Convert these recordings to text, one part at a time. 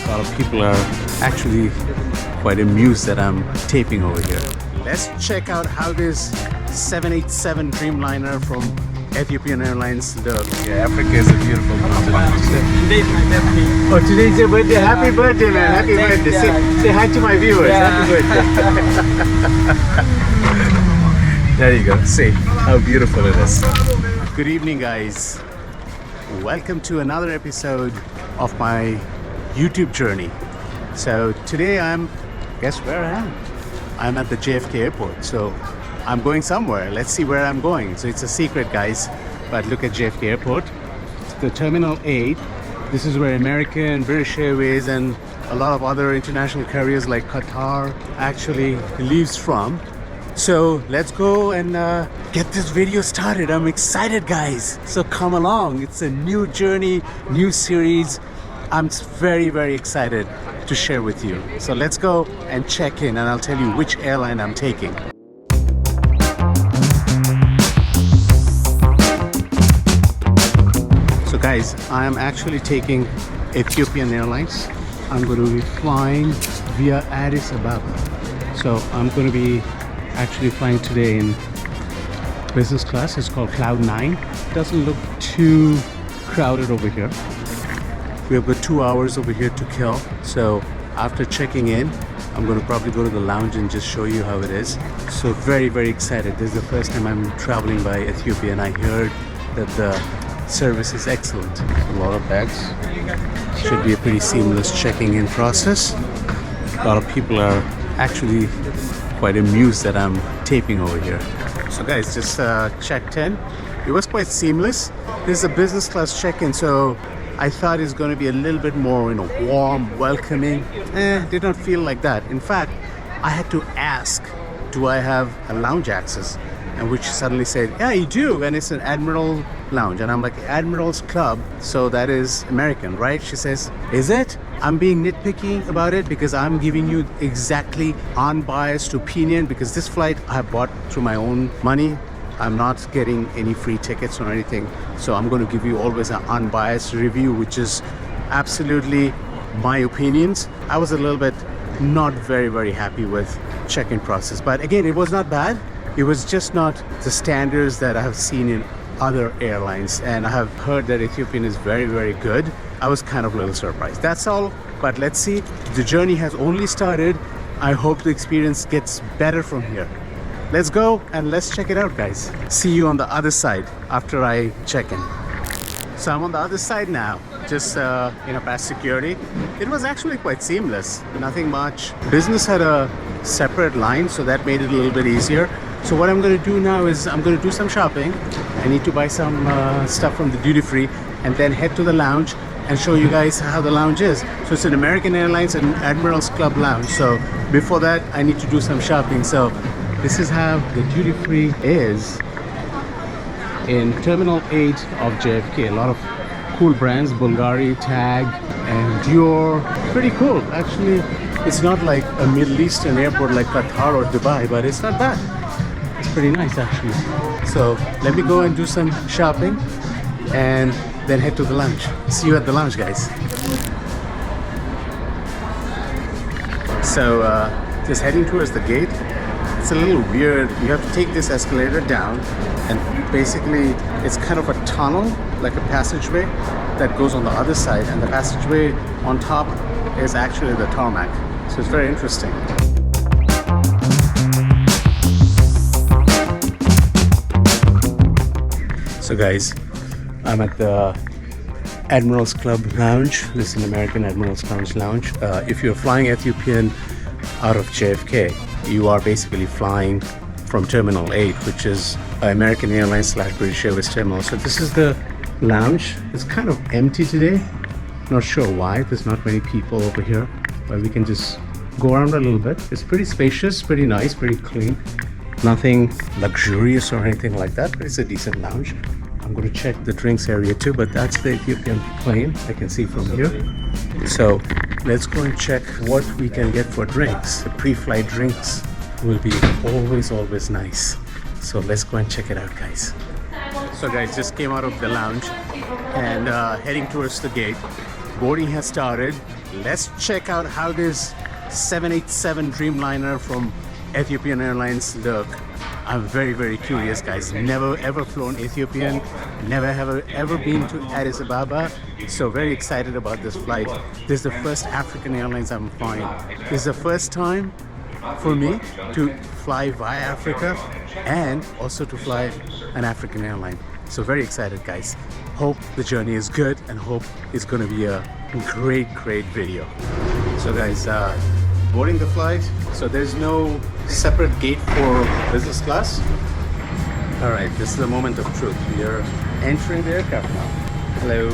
A lot of people are actually quite amused that I'm taping over here. Let's check out how this 787 Dreamliner from Ethiopian Airlines looks. Yeah, Africa is a beautiful continent. Today's my birthday. Oh, today's your birthday. Happy birthday, man. Happy birthday. Say hi to my viewers. Happy birthday. There you go. See how beautiful it is. Good evening, guys. Welcome to another episode of my YouTube journey. So today guess where I am? I'm at the JFK airport. So I'm going somewhere. Let's see where I'm going. So it's a secret, guys. But look at JFK airport. It's the Terminal 8. This is where American, British Airways and a lot of other international carriers like Qatar actually leaves from. So let's go and get this video started. I'm excited, guys. So come along. It's a new journey, new series. I'm very, very excited to share with you. So let's go and check in and I'll tell you which airline I'm taking. So guys, I am actually taking Ethiopian Airlines. I'm going to be flying via Addis Ababa. So I'm going to be actually flying today in business class. It's called Cloud 9. Doesn't look too crowded over here. We have got 2 hours over here to kill. So after checking in, I'm going to probably go to the lounge and just show you how it is. So very, very excited. This is the first time I'm traveling by Ethiopia and I heard that the service is excellent. A lot of bags. Should be a pretty seamless checking in process. A lot of people are actually quite amused that I'm taping over here. So guys, just checked in. It was quite seamless. This is a business class check-in, so I thought it's going to be a little bit more, warm, welcoming. Did not feel like that. In fact, I had to ask, do I have a lounge access? And which suddenly said, yeah, you do. And it's an Admiral lounge. And I'm like, Admirals Club. So that is American, right? She says, is it? I'm being nitpicky about it because I'm giving you exactly unbiased opinion because this flight I bought through my own money. I'm not getting any free tickets or anything. So I'm going to give you always an unbiased review, which is absolutely my opinions. I was a little bit not very, very happy with check-in process. But again, it was not bad. It was just not the standards that I have seen in other airlines. And I have heard that Ethiopian is very, very good. I was kind of a little surprised. That's all. But let's see. The journey has only started. I hope the experience gets better from here. Let's go and let's check it out, guys. See you on the other side after I check in. So I'm on the other side now, just past security. It was actually quite seamless, nothing much. Business had a separate line, so that made it a little bit easier. So what I'm going to do now is I'm going to do some shopping. I need to buy some stuff from the duty free and then head to the lounge and show you guys how the lounge is. So it's an American Airlines and Admirals Club lounge. So before that, I need to do some shopping. So this is how the duty free is in Terminal 8 of JFK. A lot of cool brands, Bulgari, Tag, and Dior. Pretty cool. Actually, it's not like a Middle Eastern airport like Qatar or Dubai, but it's not bad. It's pretty nice, actually. So let me go and do some shopping and then head to the lounge. See you at the lounge, guys. So just heading towards the gate. It's a little weird. You have to take this escalator down and basically it's kind of a tunnel, like a passageway that goes on the other side, and the passageway on top is actually the tarmac. So it's very interesting. So guys, I'm at the Admirals Club Lounge. This is an American Admirals Club Lounge. If you're flying Ethiopian out of JFK, you are basically flying from Terminal 8, which is American Airlines / British Airways terminal. So this is the lounge. It's kind of empty today. Not sure why. There's not many people over here, but we can just go around a little bit. It's pretty spacious, pretty nice, pretty clean. Nothing luxurious or anything like that, but it's a decent lounge. I'm going to check the drinks area too, but that's the Ethiopian plane I can see from here. So let's go and check what we can get for drinks. The pre-flight drinks will be always nice. So let's go and check it out, guys. So guys, just came out of the lounge and heading towards the gate. Boarding has started. let's check out how this 787 Dreamliner from Ethiopian Airlines look. I'm very curious, guys. Never ever flown Ethiopian, never ever been to Addis Ababa, so very excited about this flight. This is the first African Airlines I'm flying. This is the first time for me to fly via Africa and also to fly an African airline. So very excited, guys. Hope the journey is good and hope it's going to be a great video. So guys, boarding the flight. So there's no separate gate for business class. All right, this is the moment of truth. We are entering the aircraft now. Hello.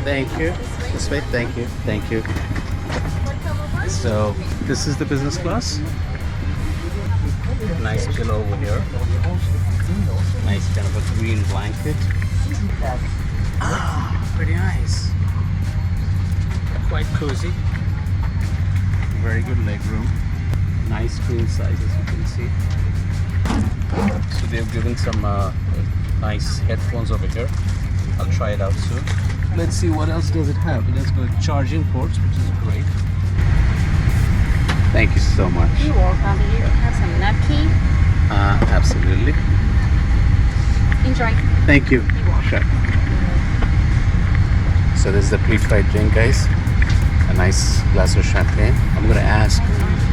Thank you. This way. Thank you. Thank you. So this is the business class. Nice pillow over here. Nice kind of a green blanket. Ah, pretty nice. Quite cozy. Very good leg room. Nice screen size, as you can see. So they've given some nice headphones over here. I'll try it out soon. Let's see what else does it have. Let's go charging ports, which is great. Thank you so much. You're welcome. You have some napkin. Absolutely. Enjoy. Thank you. Sure. So this is the pre-flight drink, guys. A nice glass of champagne. I'm gonna ask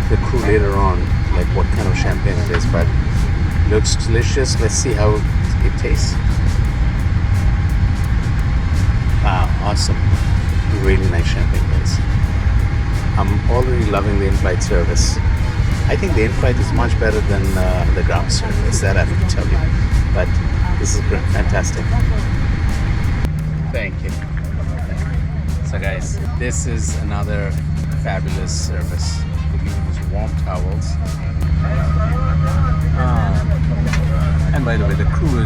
the crew later on, like what kind of champagne it is, but it looks delicious. Let's see how it tastes. Wow, awesome. Really nice champagne, guys. I'm already loving the in-flight service. I think the in-flight is much better than the ground service, that I have to tell you. But this is great, fantastic. Thank you. So guys, this is another fabulous service. They give you these warm towels. And by the way, the crew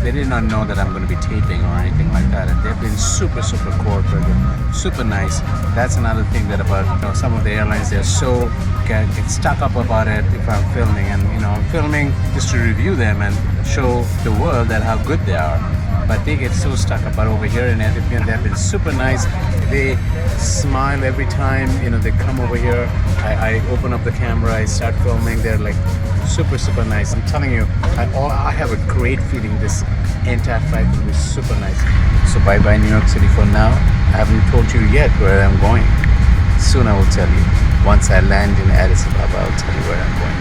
they did not know that I'm going to be taping or anything like that, and they've been super cooperative, super nice. That's another thing that about some of the airlines, they're so get stuck up about it if I'm filming, and I'm filming just to review them and show the world that how good they are. But they get so stuck up. But over here in Ethiopian, they've been super nice. They smile every time they come over here. I open up the camera, I start filming. They're like super nice. I'm telling you, I have a great feeling this entire flight will be super nice. So bye bye New York City for now. I haven't told you yet where I'm going. Soon I will tell you. Once I land in Addis Ababa, I'll tell you where I'm going.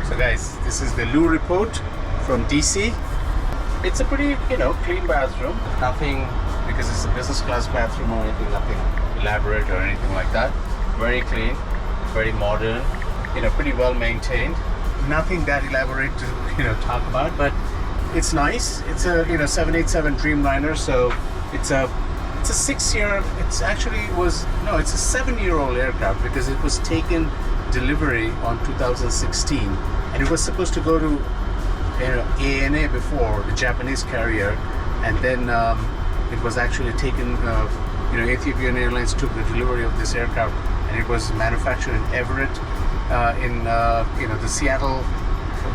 So guys, this is the loo report from DC. It's a pretty, clean bathroom. Nothing, because it's a business class bathroom or anything, nothing elaborate or anything like that. Very clean, very modern, pretty well maintained. Nothing that elaborate to, talk about, but it's nice. It's a, 787 Dreamliner, so it's a 6-year, it's a 7-year-old aircraft because it was taken delivery on 2016, and it was supposed to go to ANA before, the Japanese carrier, and then it was actually taken, Ethiopian Airlines took the delivery of this aircraft, and it was manufactured in Everett, in the Seattle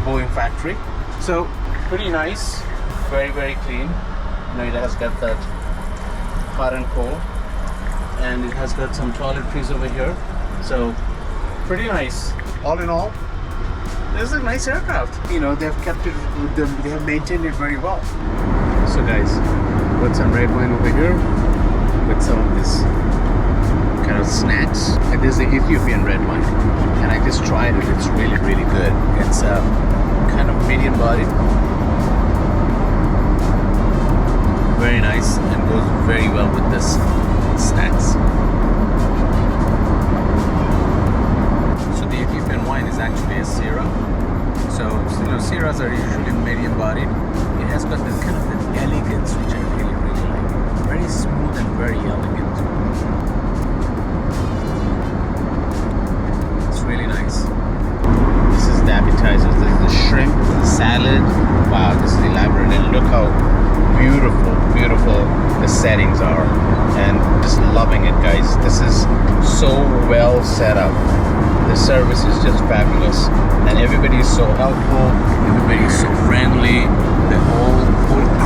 Boeing factory. So pretty nice, very clean. It has got that hot and cold, and it has got some toiletries over here. So pretty nice. All in all, this is a nice aircraft. They've kept it with them. They have maintained it very well. So guys, got some red wine over here with some of this kind of snacks, and this is the Ethiopian red wine, and I just tried it. It's really good. It's kind of medium bodied, very nice, and goes very well with this snacks. So the Ethiopian wine is actually a Syrah. So Syrahs are usually medium bodied. It has got this kind of an elegance which I really like. Very smooth and very elegant. Really nice. This is the appetizers. This is the shrimp, the salad. Wow, this is elaborate, and look how beautiful the settings are, and just loving it, guys. This is so well set up. The service is just fabulous, and everybody is so helpful. Everybody is so friendly. The whole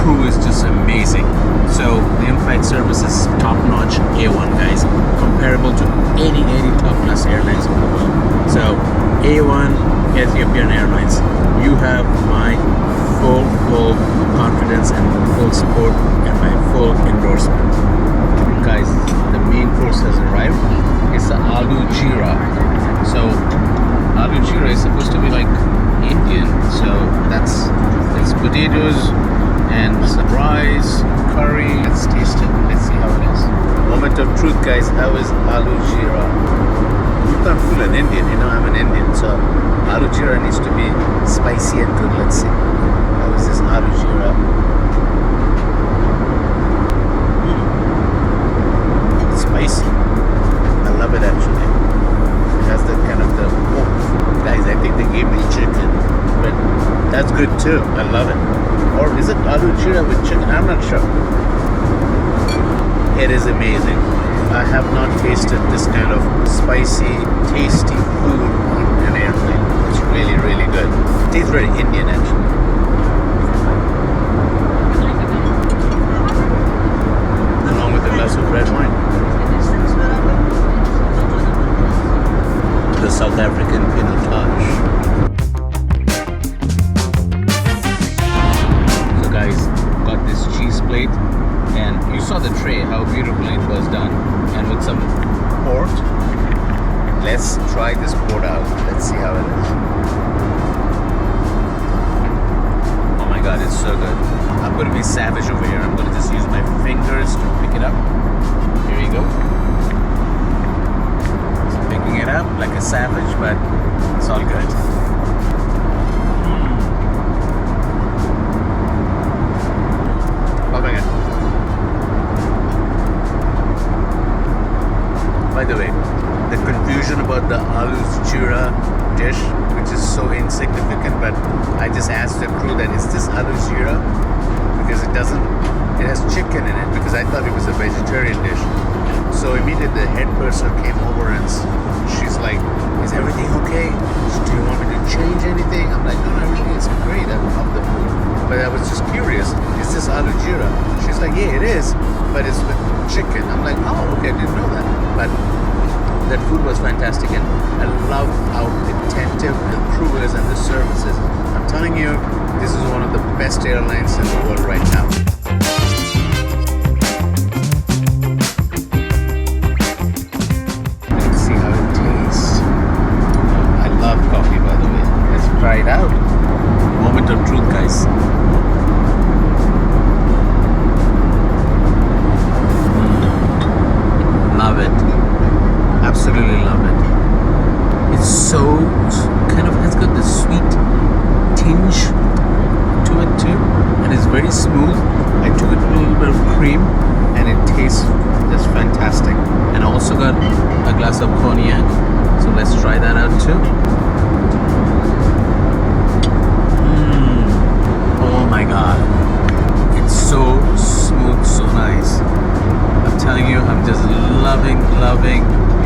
crew is just amazing. So the in-flight service is top-notch, A1 guys, comparable to any top-class airlines in the world. So A1 Ethiopian Airlines, you have my full confidence and full support and my full endorsement. Guys, the main course has arrived. It's the aloo jeera. So aloo jeera is supposed to be like Indian, so that's potatoes and some rice, curry. Let's taste it. Let's see how it is. Moment of truth, guys. How is aloo jeera? You can't fool an Indian. You know I'm an Indian, so aloo jeera needs to be spicy and good. Let's see. How is this aloo jeera? Spicy. I love it actually. It has that kind of the guys, I think they gave me chicken, but that's good too. I love it. Or is it aloo jeera with chicken? I'm not sure. It is amazing. I have not tasted this kind of spicy, tasty food on an airplane. It's really, really good. It tastes very Indian actually. Along with a glass of red wine. The South African pinotage. So guys, got this cheese plate, and you saw the tray, how beautifully it was done, and with some port. Let's try this port out. Let's see how it is. Oh my god, it's so good. I'm going to be savage over here. I'm going to just use my fingers to pick it up. Here you go. Picking it up like a savage, but it's all good. Oh my god. By the way, the confusion about the aloo jeera dish, which is so insignificant, but I just asked the crew that is this aloo jeera? Because it has chicken in it, because I thought it was a vegetarian dish. So immediately the head person came over and she's like, is everything okay? Do you want me to change anything? I'm like, no, everything is great. I love the food. But I was just curious, is this aloo jeera? She's like, yeah, it is, but it's with chicken. I'm like, oh, okay, I didn't know that. But that food was fantastic, and I love how attentive the crew is and the services. I'm telling you, this is one of the best airlines in the world right now. Try it out. Moment of truth, guys. Love it. Absolutely love it. It's so kind of has got this sweet tinge to it too, and it's very smooth. I took it with a little bit of cream, and it tastes just fantastic. And I also got a glass of cognac, so let's try that out too. Oh my god, it's so smooth, so nice. I'm telling you, I'm just loving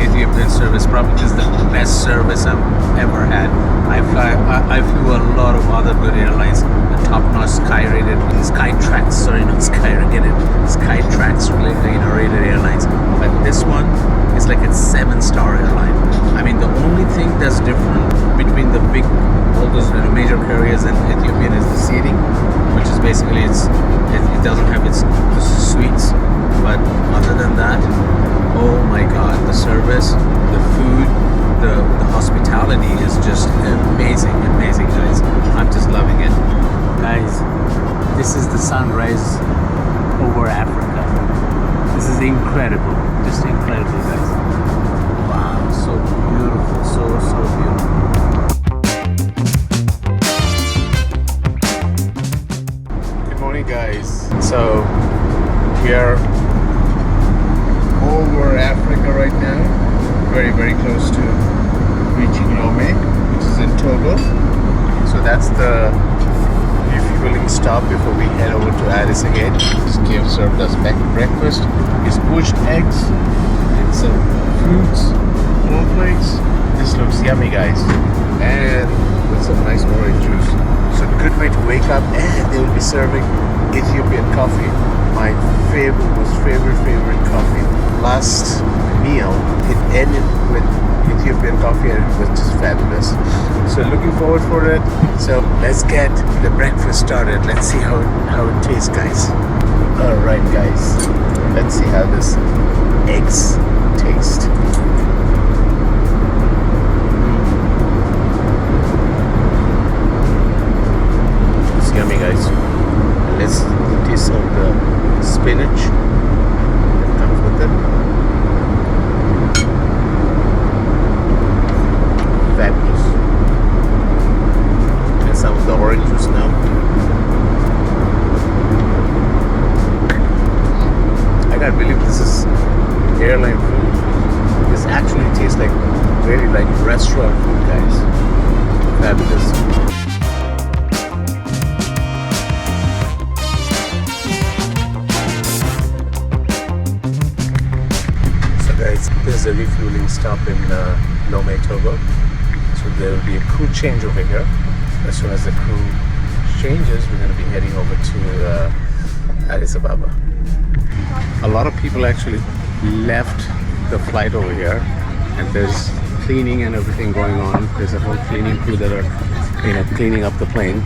Ethiopian service. Probably just the best service I've ever had. I flew a lot of other good airlines, the top-notch Skytrax rated airlines, but this one is like a 7-star airline. I mean, the only thing that's different between the big, all those major carriers and Ethiopian is the seating, which is basically it doesn't have its suites, but other than that, oh my god, the service, the food, the hospitality is just amazing, guys. I'm just loving it. Guys, this is the sunrise over Africa. This is incredible, just incredible, guys. Wow, so beautiful, so beautiful. Good morning, guys. So we are over Africa right now, very close to reaching Lomé, which is in Togo. So that's the refueling stop before we head over to Addis again. This KF served us breakfast. It's poached eggs and some fruits, cornflakes. This looks yummy, guys, and with some nice orange juice. So good way to wake up, and they will be serving Ethiopian coffee. My most favorite coffee. Last meal, it ended with Ethiopian coffee and it was just fabulous. So looking forward for it. So let's get the breakfast started. Let's see how it tastes, guys. Alright guys, let's see how this eggs taste. It's yummy, guys. Let's taste some of the spinach that comes with it. Fabulous. And some of the orange juice now. I can't believe this is airline food. This actually tastes like really like restaurant food, guys. Fabulous. This is a refueling stop in Lomé, Togo. So there will be a crew change over here. As soon as the crew changes, we're going to be heading over to Addis Ababa. A lot of people actually left the flight over here, and there's cleaning and everything going on. There's a whole cleaning crew that are cleaning up the plane,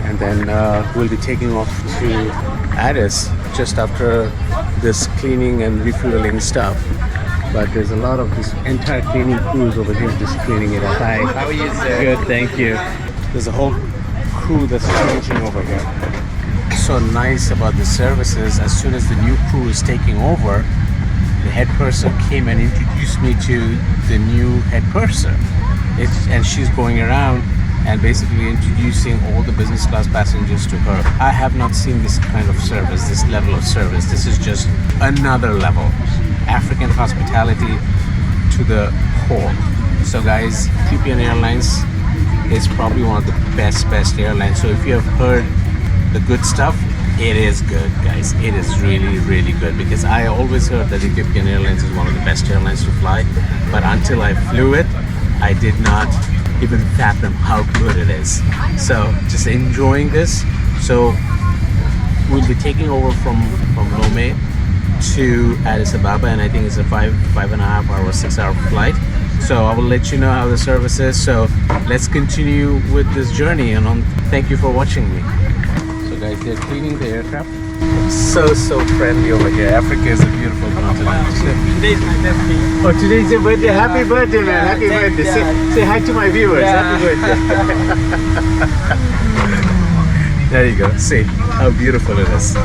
and then we'll be taking off to Addis just after this cleaning and refueling stuff. But there's a lot of this entire cleaning crews over here just cleaning it up. Hi. How are you, sir? Good, thank you. There's a whole crew that's changing over here. So nice about the services. As soon as the new crew is taking over, the head purser came and introduced me to the new head purser. And she's going around and basically introducing all the business class passengers to her. I have not seen this kind of service, this level of service. This is just another level. African hospitality to the core. So guys, Ethiopian Airlines is probably one of the best airlines. So if you have heard the good stuff, it is good, guys. It is really good, because I always heard that Ethiopian Airlines is one of the best airlines to fly, but until I flew it, I did not even fathom how good it is. So just enjoying this. So we'll be taking over from Lomé to Addis Ababa, and I think it's a 5.5 hour, 6 hour flight. So I will let you know how the service is. So let's continue with this journey, and thank you for watching me. So guys, they're cleaning the aircraft. So friendly over here. Africa is a beautiful continent. Today's my birthday. Oh, today's your birthday. Happy birthday, man. Happy birthday. Say hi to my viewers. Happy birthday. There you go. See how beautiful it is.